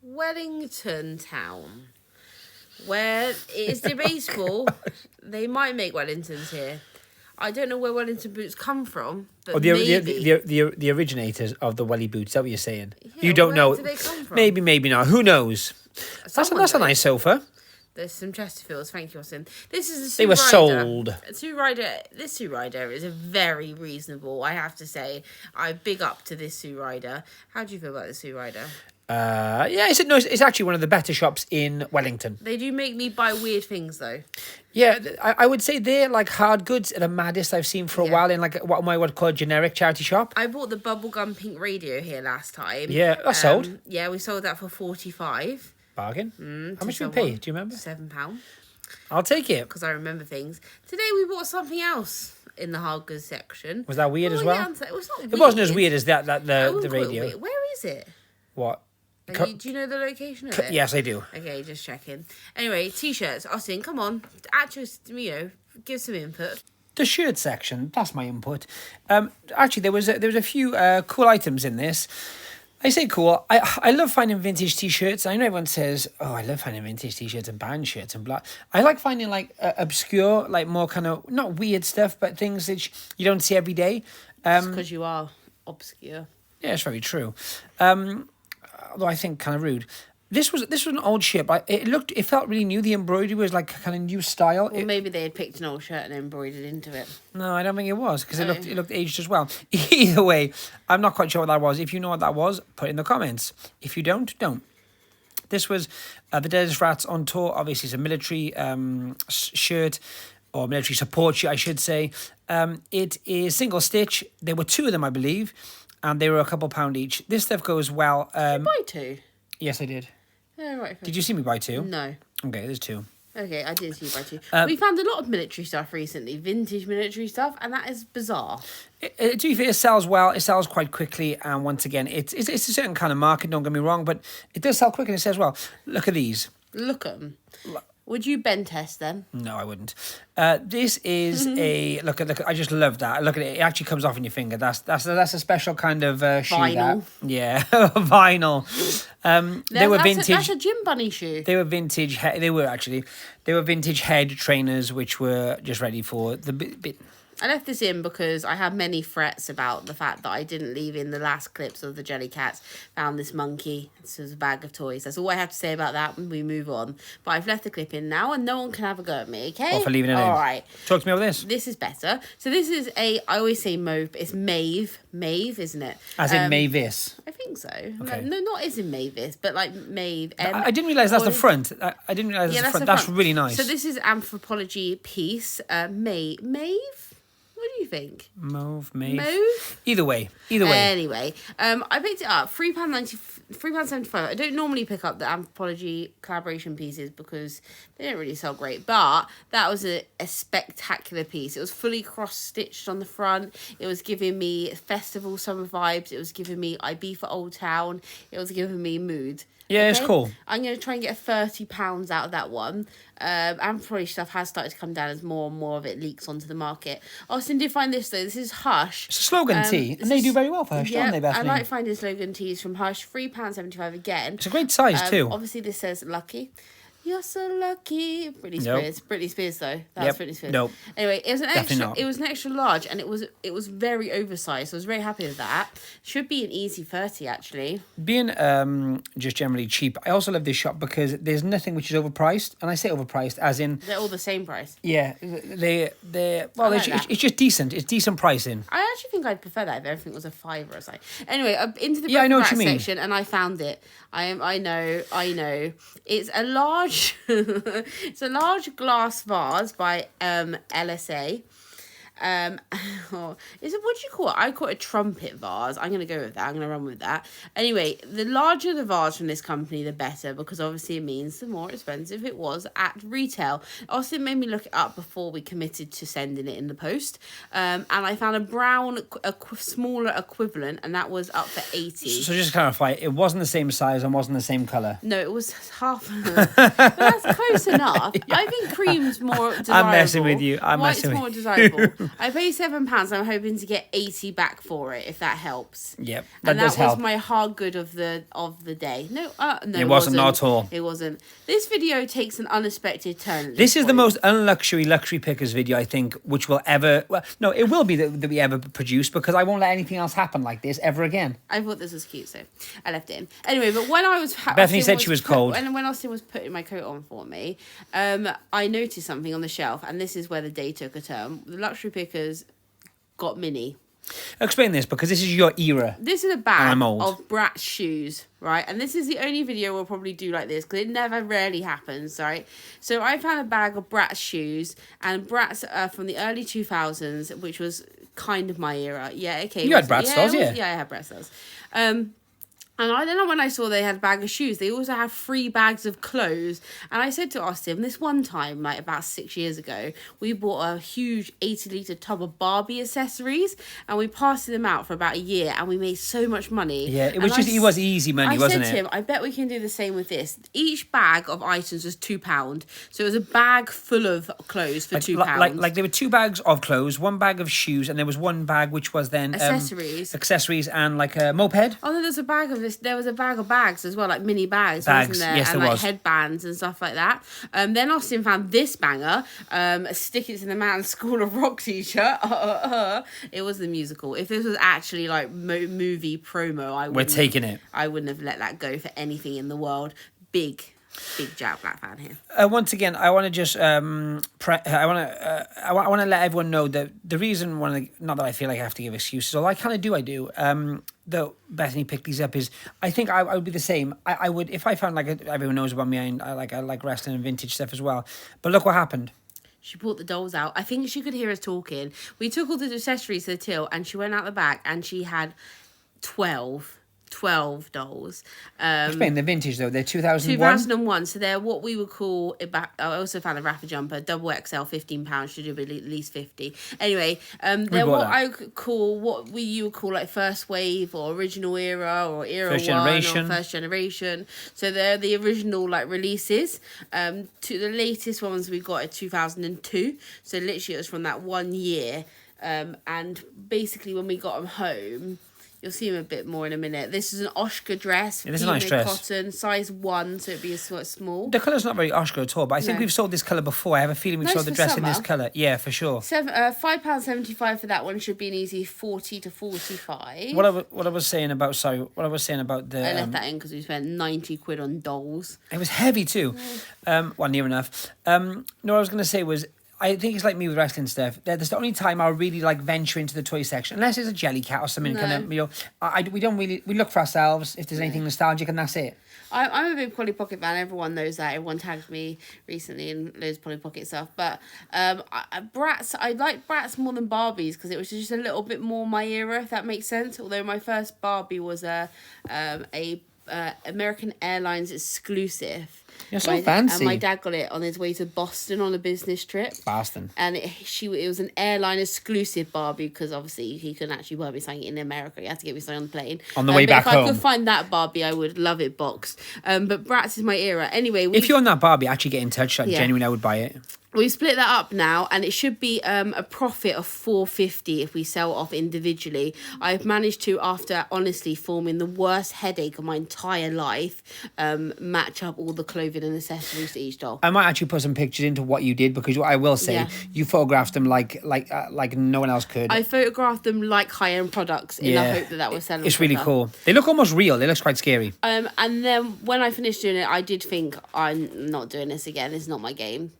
Wellington town, where it is debatable they might make Wellingtons here. I don't know where Wellington boots come from, but the originators of the welly boots. Is that what you're saying? Yeah, you don't know. Where do they come from? Maybe not. Who knows? That's a nice sofa. There's some Chesterfields. Thank you, Austin. This is a Sue They were Ryder. sold. This Sue Ryder is a very reasonable. I have to say, I big up to this Sue Ryder. How do you feel about the Sue Ryder? Yeah, it's actually one of the better shops in Wellington. They do make me buy weird things though. Yeah, I would say they're like hard goods are the maddest I've seen for a while in like what I would call a generic charity shop. I bought the bubblegum pink radio here last time. Yeah, that's sold. Yeah, we sold that for 45. Bargain. How much did we pay? Do you remember? £7. I'll take it. Because I remember things. Today we bought something else in the hard goods section. Was that weird as well? Yeah, it was not weird. It wasn't as weird as the radio. Where is it? What? Do you know the location of it? Yes, I do. Okay, just checking. Anyway, t-shirts. Austin, come on. Actually, give some input. The shirt section. That's my input. Actually, there was a few cool items in this. I say cool. I love finding vintage t-shirts. I know everyone says, "Oh, I love finding vintage t-shirts and band shirts and blah." I like finding like obscure, like more kind of not weird stuff, but things that you don't see every day. Because you are obscure. Yeah, it's very true. Although I think kind of rude. This was an old shirt, but it felt really new. The embroidery was like kind of new style. Well, maybe they had picked an old shirt and embroidered into it. No, I don't think it was because it looked aged as well. Either way, I'm not quite sure what that was. If you know what that was, put it in the comments. If you don't. This was the Desert Rats on tour. Obviously, it's a military shirt or military support shirt, I should say. It is single stitch. There were two of them, I believe, and they were a couple £1 each. This stuff goes well. Did you buy two? Yes, I did. Oh, right. Did you see me buy two? No. Okay, there's two. Okay, I did see you buy two. We found a lot of military stuff recently, vintage military stuff, and that is bizarre. To be fair, it sells well. It sells quite quickly, and once again, it's a certain kind of market. Don't get me wrong, but it does sell quick and it sells well. Look at these. Look at them. Would you bend test them? No, I wouldn't. This is a look at. I just love that. Look at it. It actually comes off in your finger. That's a special kind of shoe. Vinyl. Yeah, vinyl. They were vintage. That's a gym bunny shoe. They were vintage. They were vintage head trainers, which were just ready for the bit. I left this in because I had many frets about the fact that I didn't leave in the last clips of the Jellycats. Found this monkey. This was a bag of toys. That's all I have to say about that when we move on. But I've left the clip in now and no one can have a go at me, okay? Or for leaving it in. All right. Talk to me about this. This is better. So this is I always say mauve, but it's Maeve. Maeve, isn't it? As in Mavis. I think so. Okay. No, not as in Mavis, but like Maeve. I didn't realise that's the front. I didn't realise that's the front. That's really nice. So this is Anthropology piece. Maeve? What do you think? Mauve. Either way. Anyway, I picked it up, £3.75. I don't normally pick up the Anthropology collaboration pieces because they don't really sell great, but that was a spectacular piece. It was fully cross-stitched on the front. It was giving me festival summer vibes. It was giving me Ibiza Old Town. It was giving me mood. Yeah, okay? It's cool. I'm going to try and get £30 out of that one. Anthropology stuff has started to come down as more and more of it leaks onto the market. Austin did find this though. This is Hush. It's a slogan tee, and they do very well for Hush, don't they, Bethany? I like finding slogan tees from Hush. £3.75 again. It's a great size too. Obviously, this says Lucky. You're so lucky. Britney Spears. Nope. Britney Spears though. That's Britney Spears. Nope. Anyway, it was an extra large and it was very oversized. So I was very happy with that. Should be an easy 30 actually. Being just generally cheap, I also love this shop because there's nothing which is overpriced, and I say overpriced as in they're all the same price. Yeah, it's just decent. It's decent pricing. I actually think I'd prefer that if everything was a £5 or something. Anyway, into the Bratz section and I found it. I know. It's a large it's a large glass vase by LSA. What do you call it? I call it a trumpet vase. I'm going to go with that. I'm going to run with that. Anyway, the larger the vase from this company, the better, because obviously it means the more expensive it was at retail. Also, it made me look it up before we committed to sending it in the post. And I found a brown, smaller equivalent, and that was up for 80. So just to clarify, it wasn't the same size and wasn't the same colour? No, it was half. But that's close enough. Yeah. I think cream's more desirable. I'm messing with you. White's more desirable. I paid £7. I'm hoping to get 80 back for it, if that helps. Yep, that does help. And that was my hard good of the day. No, it wasn't at all. It wasn't. This video takes an unexpected turn. This is the most luxury pickers video, I think, which will ever... Well, no, it will be that we ever produce, because I won't let anything else happen like this ever again. I thought this was cute, so I left it in. Anyway, but when I was... Bethany said she was cold. And when Austin was putting my coat on for me, I noticed something on the shelf, and this is where the day took a turn. The luxury pickers got mini. Explain this, because this is your era. This is a bag of Bratz shoes, right? And this is the only video we'll probably do like this, because it rarely happens, right? So I found a bag of Bratz shoes, and Bratz from the early 2000s, which was kind of my era. Yeah, okay. You had Bratz stores, yeah? Yeah, I had Bratz stores. And I don't know, when I saw they had a bag of shoes, they also had 3 bags of clothes. And I said to Austin, this one time, like about 6 years ago, we bought a huge 80-litre tub of Barbie accessories, and we passed them out for about a year, and we made so much money. Yeah, it was easy money, wasn't it? I said to him, I bet we can do the same with this. Each bag of items was £2. So it was a bag full of clothes for £2. Like there were 2 bags of clothes, 1 bag of shoes, and there was 1 bag which was then... accessories and like a moped. Oh, no, there's a bag of this. There was a bag of bags as well, like mini bags, wasn't there? Yes, and there like was. Headbands and stuff like that. Then Austin found this banger, a Stick It to the Man School of Rock t-shirt. It was the musical. If this was actually like movie promo, we're taking it. I wouldn't have let that go for anything in the world. Big Jack Black fan here. Once again, I want to just I want to let everyone know that the reason not that I feel like I have to give excuses, although I kind of do. Though Bethany picked these up is I think I would be the same. I would, if I found, like, everyone knows about me, I like wrestling and vintage stuff as well. But look what happened. She brought the dolls out. I think she could hear us talking. We took all the accessories to the till, and she went out the back, and she had 12 dolls. Explain the vintage though. They're 2001. 2001. So they're what we would call. I also found a Rafa jumper, double XL, £15. Should have been at least 50. Anyway, they're what you would call like first wave or original era or era first 1 generation. Or first generation. So they're the original like releases. To the latest ones we got at 2002. So literally it was from that 1 year. And basically when we got them home. You'll see him a bit more in a minute. This is an Oscar dress. It is a nice dress. Cotton, size 1, so it'd be a sort of small. The colour's not very Oscar at all, but I think we've sold this colour before. I have a feeling we've sold the dress in this colour. Yeah, for sure. £5.75 for that one should be an easy 40 to 45. What I was saying about the... I left that in because we spent 90 quid on dolls. It was heavy too. Well, near enough. No, what I was going to say was... I think it's like me with wrestling stuff. That's the only time I'll really like venture into the toy section, unless it's a jelly cat or something. No. Kind of, we don't really look for ourselves if there's anything nostalgic, and that's it. I'm a big Polly Pocket fan. Everyone knows that. Everyone tagged me recently in loads of Polly Pocket stuff. But Bratz, I like Bratz more than Barbies because it was just a little bit more my era, if that makes sense. Although my first Barbie was a American Airlines exclusive. You're so fancy. And my dad got it on his way to Boston on a business trip. Boston. And it was an airline exclusive Barbie because obviously he couldn't actually buy me something in America. He had to get me something on the plane. On the way back home. If I could find that Barbie, I would love it boxed. But Bratz is my era. Anyway. If you're on that Barbie, actually get in touch. Genuinely, I would buy it. We split that up now, and it should be a profit of $4.50 if we sell off individually. I've managed to, after honestly forming the worst headache of my entire life, match up all the clothing and accessories to each doll. I might actually put some pictures into what you did, because what I will say, you photographed them like no one else could. I photographed them like high-end products in the hope that was selling. It's really cool. They look almost real. They look quite scary. And then when I finished doing it, I did think, I'm not doing this again. It's not my game.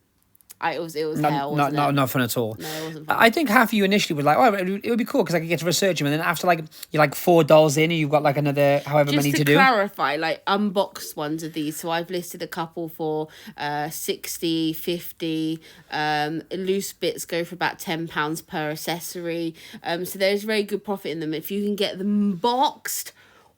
It was hell, wasn't it? Not fun at all. No, it wasn't fun. I think half of you initially was like, oh, it would be cool because I could get to research them, and then after you're like 4 dolls in, and you've got like another however many to do. Just to clarify, like unboxed ones of these. So I've listed a couple for 60, 50. Loose bits go for about £10 per accessory. So there's very good profit in them if you can get them boxed.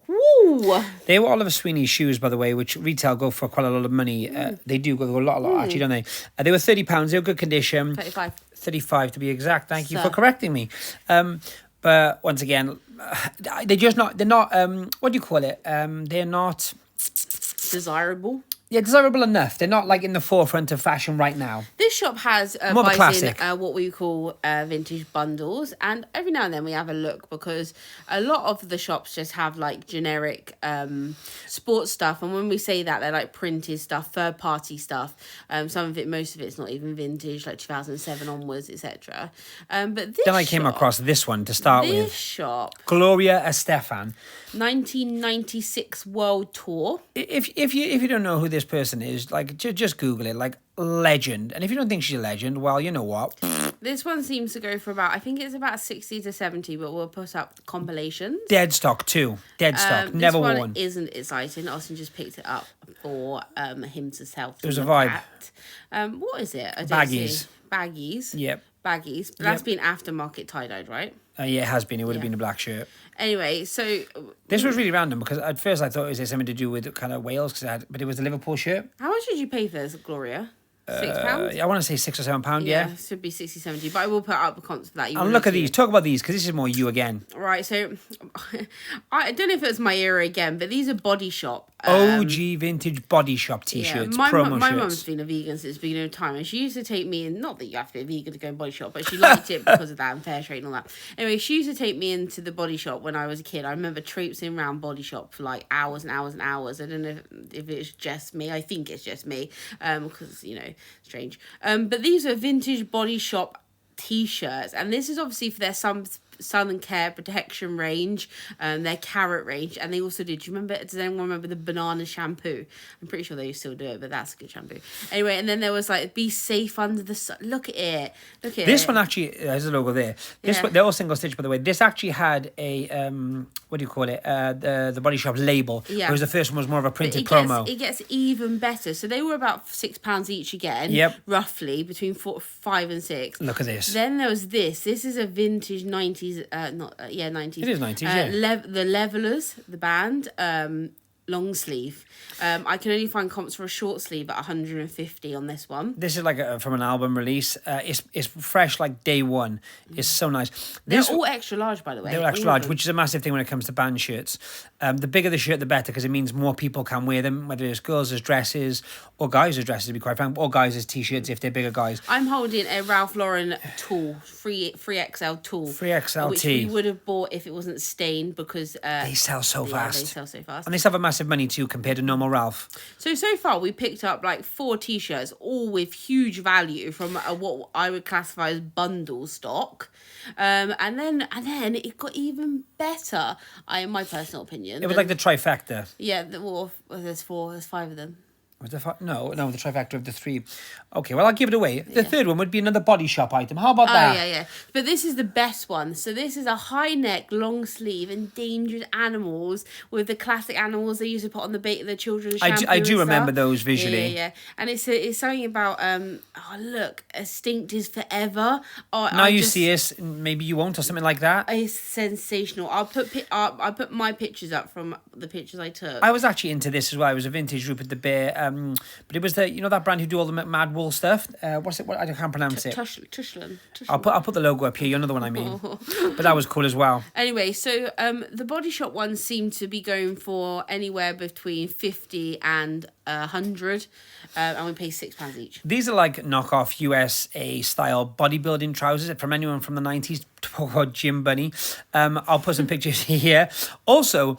Woo! They were Oliver Sweeney's shoes, by the way, which retail go for quite a lot of money. They do go a lot, actually, don't they? They were £30. They were good condition. 35 to be exact. Thank you for correcting me. But once again, they're not, what do you call it? They're not... Desirable. Yeah, desirable enough. They're not like in the forefront of fashion right now. This this shop has more of a buys in classic. what we call vintage bundles, and every now and then we have a look because a lot of the shops just have like generic sports stuff, and when we say that, they're like printed stuff, third party stuff. Some of it, most of it's not even vintage, like 2007 onwards, etc. But this then I came across this one to start with. This shop, Gloria Estefan, 1996 World Tour. If you don't know who this person is, like just Google it, like legend. And if you don't think she's a legend, well, you know what? This one seems to go for about, I think it's about 60 to 70, but we'll put up compilations. Dead stock too. Dead stock. Never this one worn. Isn't exciting. Austin just picked it up for him to sell. It was a vibe. What is it? I don't Baggies. see. Baggies. Yep. Baggies. But that's been aftermarket tie-dyed, right? Yeah, it has been. It would have been a black shirt. Anyway, so... This was really random because at first I thought it was something to do with kind of Wales, but it was a Liverpool shirt. How much did you pay for this, Gloria? £6? I want to say £6 or £7, yeah. It should be 60, 70, but I will put up the comps for that. And look at these. Talk about these, because this is more you again. Right, so I don't know if it's my era again, but these are Body Shop. OG vintage Body Shop t-shirts, promo my shirts. mum's been a vegan since the beginning of time, and she used to take me in, not that you have to be a vegan to go in Body Shop, but she liked it because of that and fair trade and all that. Anyway, she used to take me into the Body Shop when I was a kid. I remember traipsing around Body Shop for like hours and hours and hours. I don't know if it's just me. I think it's just me, because, you know, strange. But these are vintage Body Shop t-shirts, and this is obviously for their sun and care protection range, their carrot range, and they also did. Do you remember? Does anyone remember the banana shampoo? I'm pretty sure they still do it, but that's a good shampoo. Anyway, and then there was like be safe under the sun. Look at it. Look at this it. one actually. There's a logo there. This one, they're all single stitch, by the way. This actually had a what do you call it? The Body Shop label. Yeah. Whereas the first one was more of a printed But promo. It gets even better. So they were about £6 each again. Yep. Roughly between 5 and 6. Look at this. Then there was this. This is a vintage 90s. 90s. It is 90s, yeah. The Levelers, the band. Long sleeve. I can only find comps for a short sleeve at 150 on this one. This is like from an album release. It's fresh like day one. It's so nice. They're all extra large, by the way. They're extra large, which is a massive thing when it comes to band shirts. The bigger the shirt, the better, because it means more people can wear them, whether it's girls as dresses or guys as dresses, to be quite frank, or guys as t-shirts if they're bigger guys. I'm holding a Ralph Lauren tool, 3XL tool. 3XL which we would have bought if it wasn't stained, because... they sell so fast. They sell so fast. And they sell for massive money too compared to normal Ralph. So far we picked up like 4 t-shirts, all with huge value from what I would classify as bundle stock. And then it got even better, in my personal opinion. It was like the trifecta. Yeah, there's 5 of them. Was the no, the trifecta of the 3. Okay, well, I'll give it away. The third one would be another Body Shop item. How about that? Oh, yeah. But this is the best one. So this is a high neck, long sleeve, endangered animals with the classic animals they used to put on the children's shampoo. I do and remember stuff. those visually. Yeah. And it's something about, look, extinct is forever. Now you see us, maybe you won't, or something like that. It's sensational. I'll put my pictures up from the pictures I took. I was actually into this as well. It was a vintage Rupert the Bear. But it was that brand who do all the Mad Wool stuff. What's it? What I can't pronounce it. Tushland. I'll put the logo up here. You know the one I mean. But that was cool as well. Anyway, so the Body Shop ones seem to be going for anywhere between 50 and 100, and we pay £6 each. These are like knockoff USA style bodybuilding trousers from anyone from the 90s. Jim Bunny. I'll put some pictures here. Also.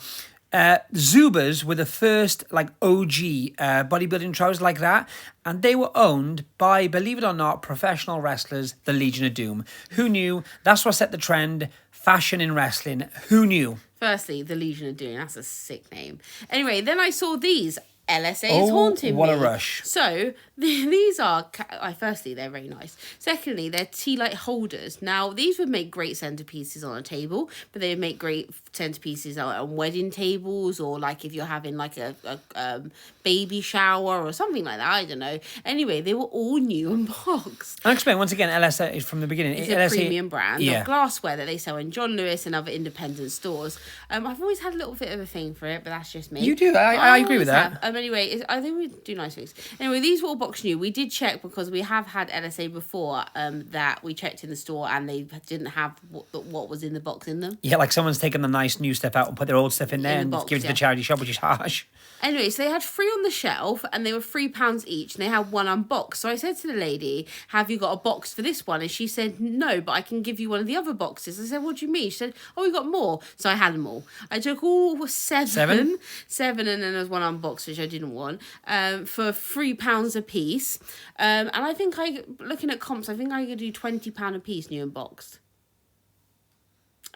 Zubas were the first like OG bodybuilding trousers like that, and they were owned by, believe it or not, professional wrestlers, the Legion of Doom. Who knew? That's what set the trend. Fashion in wrestling. Who knew? Firstly, the Legion of Doom. That's a sick name. Anyway, then I saw these. LSA is haunting me. What a rush. So, these are... firstly, they're very nice. Secondly, they're tea light holders. Now, these would make great centerpieces on a table, but they would make great centerpieces on wedding tables, or like if you're having like a baby shower or something like that. I don't know. Anyway, they were all new and boxed. I'll explain once again, LSA is from the beginning. It's LSA, a premium brand of glassware that they sell in John Lewis and other independent stores. I've always had a little bit of a thing for it, but that's just me. You do. I agree with that. Anyway, I think we do nice things. Anyway, these were all box new. We did check because we have had LSA before that we checked in the store and they didn't have what was in the box in them. Yeah, like someone's taken the nice new stuff out and put their old stuff in there and give it to the charity shop, which is harsh. Anyway, so they had 3 on the shelf and they were £3 each and they had 1 unboxed. So I said to the lady, have you got a box for this one? And she said, no, but I can give you one of the other boxes. I said, what do you mean? She said, oh, we got more. So I had them all. I took all 7 and then there was 1 unboxed, which I didn't want, for £3 a piece. And I think looking at comps, I think I could do £20 a piece new and boxed.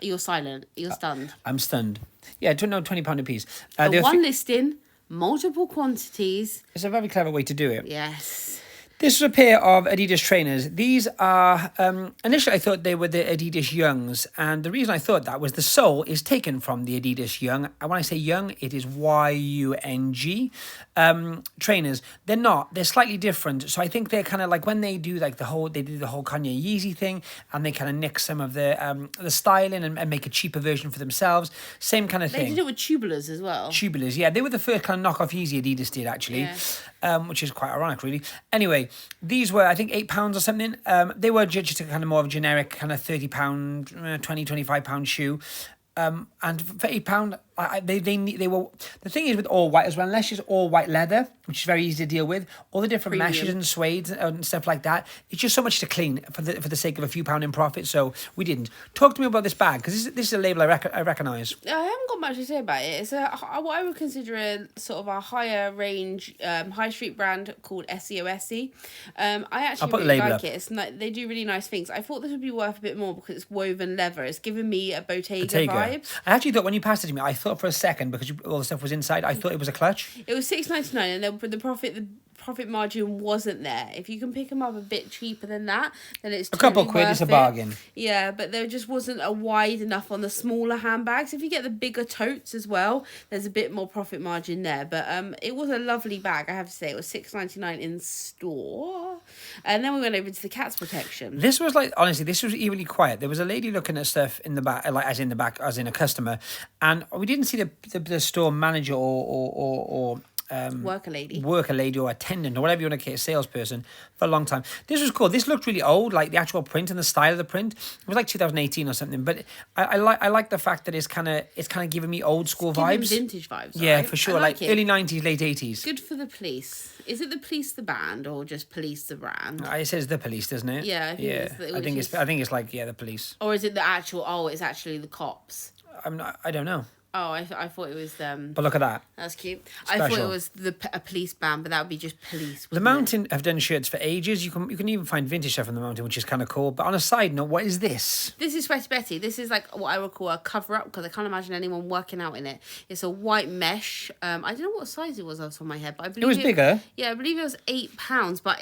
You're silent. You're stunned. I'm stunned. Yeah, £20 a piece. One listing, multiple quantities. It's a very clever way to do it. Yes. This is a pair of Adidas trainers. These are, initially I thought they were the Adidas Youngs, and the reason I thought that was the sole is taken from the Adidas Young. And when I say Young, it is Y-U-N-G. Trainers, they're not. They're slightly different. So I think they're kind of like when they do like they did the whole Kanye Yeezy thing, and they kind of nick some of the styling and make a cheaper version for themselves. Same kind of thing. They did it with tubulars as well. Tubulars, yeah. They were the first kind of knockoff Yeezy Adidas did, actually, which is quite ironic, really. Anyway, these were, I think, £8 or something. They were just a kind of more of a generic kind of £30, £25 shoe. And for £8, they were. The thing is with all white as well, unless it's all white leather, which is very easy to deal with, all the different meshes and suede and stuff like that, it's just so much to clean for the sake of a few pound in profit. So we didn't. Talk to me about this bag, because this is a label I recognise. I haven't got much to say about it. It's what I would consider a sort of a higher range high street brand called SEOSE. I actually really like it. It's they do really nice things. I thought this would be worth a bit more because it's woven leather. It's giving me a Bottega vibe. I actually thought when you passed it to me, I thought for a second, because all the stuff was inside, I thought it was a clutch. It was $6.99, and then the profit margin wasn't there. If you can pick them up a bit cheaper than that, then it's a couple quid. It's a bargain. Yeah, but there just wasn't a wide enough on the smaller handbags. If you get the bigger totes as well, there's a bit more profit margin there. But it was a lovely bag, I have to say. It was $6.99 in store, and then we went over to the cat's protection. This was honestly, this was eerily quiet. There was a lady looking at stuff in the back, as in a customer, and we didn't see the store manager or worker lady or attendant or whatever you want to call it, salesperson, for a long time. This was cool. This looked really old, like the actual print and the style of the print. It was like 2018 or something, but I like the fact that it's kind of giving me old school vibes, vintage vibes. Yeah, right? for sure, like early 90s, late 80s. Good for the Police. Is it the Police the band or just Police the brand? It says the Police, doesn't it? Yeah, I think it's like the Police. Or is it the actual? Oh, it's actually the cops. I don't know. Oh, I thought it was them. But look at that. That's cute. Special. I thought it was a police band, but that would be just police. The Mountain have done shirts for ages. You can even find vintage stuff from the Mountain, which is kind of cool. But on a side note, what is this? This is Sweaty Betty. This is like what I would call a cover-up, because I can't imagine anyone working out in it. It's a white mesh. I don't know what size it was off my head, but I believe it was bigger. Yeah, I believe it was £8. But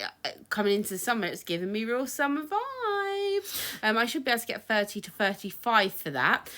coming into summer, it's giving me real summer vibes. I should be able to get 30 to 35 for that.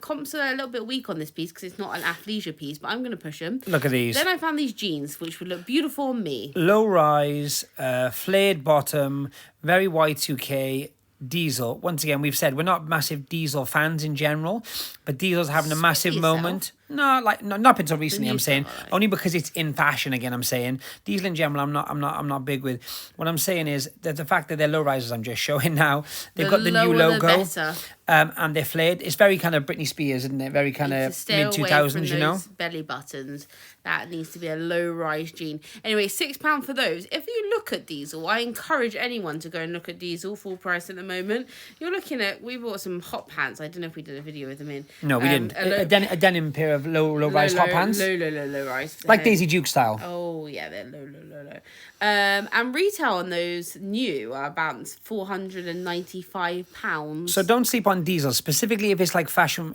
Comps are a little bit weak on this piece because it's not an athleisure piece, but I'm going to push them. Look at these. Then I found these jeans, which would look beautiful on me. Low rise, flared bottom, very Y2K, diesel. Once again, we've said we're not massive diesel fans in general, but diesel's having a massive moment. No, not until recently. I'm saying only because it's in fashion again. I'm saying diesel in general. I'm not big with. What I'm saying is that the fact that they're low rises. I'm just showing now. They've got the new logo, and they're flared. It's very kind of Britney Spears, isn't it? Very kind of mid-2000s, you know. Belly buttons. That needs to be a low rise jean. Anyway, £6 for those. If you look at diesel, I encourage anyone to go and look at diesel full price at the moment. You're looking at. We bought some hot pants. I don't know if we did a video with them in. No, we didn't. A denim pair of low rise hot pants. Low rise. Like Daisy Duke style. Oh yeah, they're low. And retail on those new are about £495. So don't sleep on diesel, specifically if it's like fashion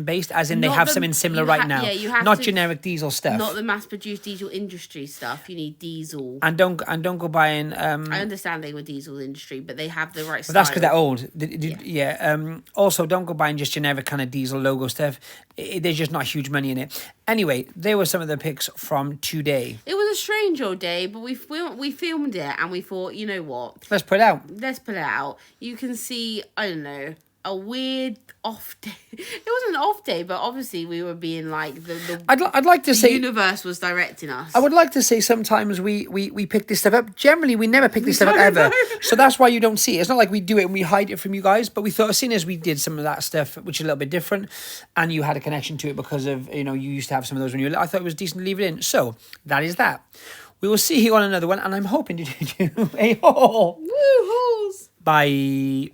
based, as in they have something similar right now. Yeah, you have not generic diesel stuff. Not the mass produced diesel industry stuff. You need diesel. And don't go buying. I understand they were diesel industry, but they have the right. But that's because they're old. Yeah. Also, don't go buying just generic kind of diesel logo stuff. There's just not huge money in it. Anyway, there were some of the pics from today. It was a strange old day, but we filmed it and we thought, you know what? Let's put it out. You can see, I don't know, a weird off day. It wasn't an off day, but obviously we were being like I'd like to say the universe was directing us. I would like to say sometimes we pick this stuff up. Generally, we never pick this stuff up ever. So that's why you don't see it. It's not like we do it and we hide it from you guys. But we thought, seeing as we did some of that stuff, which is a little bit different, and you had a connection to it because of, you know, you used to have some of those when you were little, I thought it was decent to leave it in. So that is that. We will see you on another one, and I'm hoping to do a haul. Woo, hauls. Bye.